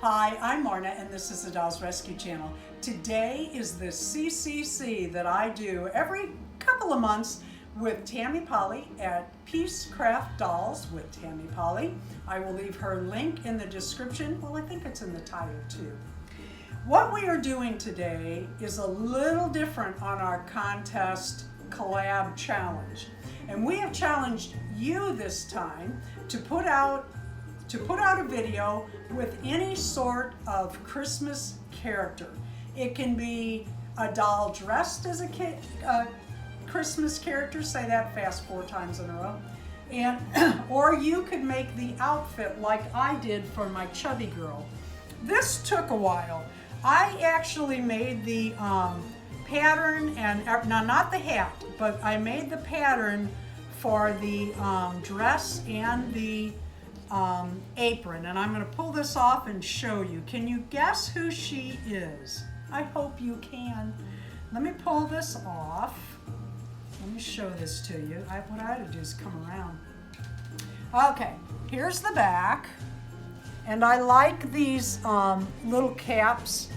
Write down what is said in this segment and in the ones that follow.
Hi, I'm Marna and this is the Dolls Rescue Channel. Today is the CCC that I do every couple of months with Tammy Powley at Peace Craft Dolls with Tammy Powley. I will leave her link in the description. Well, I think it's in the title too. What we are doing today is a little different on our contest collab challenge. And we have challenged you this time to put out a video with any sort of Christmas character. It can be a doll dressed as a Christmas character, say that fast 4 times in a row, and or you could make the outfit like I did for my chubby girl. This took a while. I actually made the pattern, and now not the hat, but I made the pattern for the dress and the apron, and I'm going to pull this off and show you. Can you guess who she is? I hope you can. Let me pull this off. Let me show this to you. What I ought to do is come around. Okay, here's the back, and I like these little caps.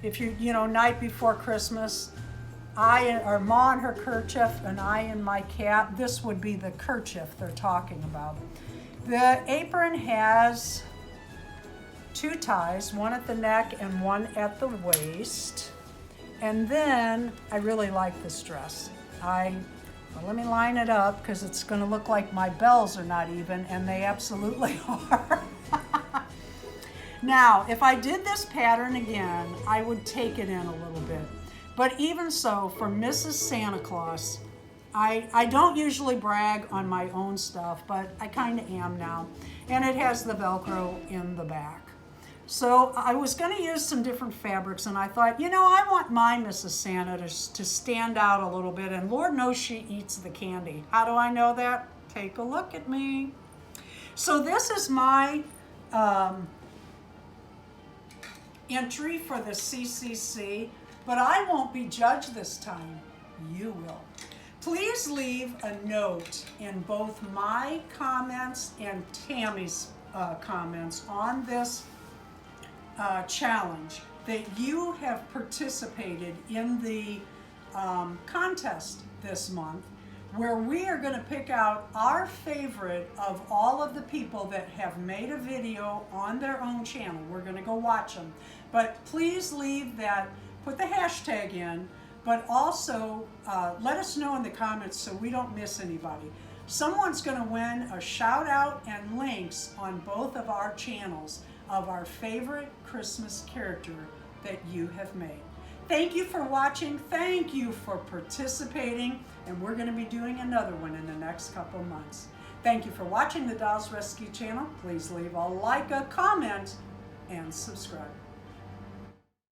If you know, night before Christmas, or Ma in her kerchief and I in my cap. This would be the kerchief they're talking about. The apron has 2 ties, one at the neck and one at the waist. And then I really like this dress. Well, let me line it up because it's going to look like my bells are not even, and they absolutely are. Now, if I did this pattern again, I would take it in a little bit. But even so, for Mrs. Santa Claus, I don't usually brag on my own stuff, but I kind of am now. And it has the Velcro in the back. So I was going to use some different fabrics, and I thought, you know, I want my Mrs. Santa to stand out a little bit, and Lord knows she eats the candy. How do I know that? Take a look at me. So this is my entry for the CCC, but I won't be judged this time. You will. Please leave a note in both my comments and Tammy's comments on this challenge that you have participated in the contest this month, where we are going to pick out our favorite of all of the people that have made a video on their own channel. We're going to go watch them. But please leave that, put the hashtag in, but also let us know in the comments so we don't miss anybody. Someone's going to win a shout out and links on both of our channels of our favorite Christmas character that you have made. Thank you for watching. Thank you for participating. And we're going to be doing another one in the next couple months. Thank you for watching the Dolls Rescue Channel. Please leave a like, a comment, and subscribe.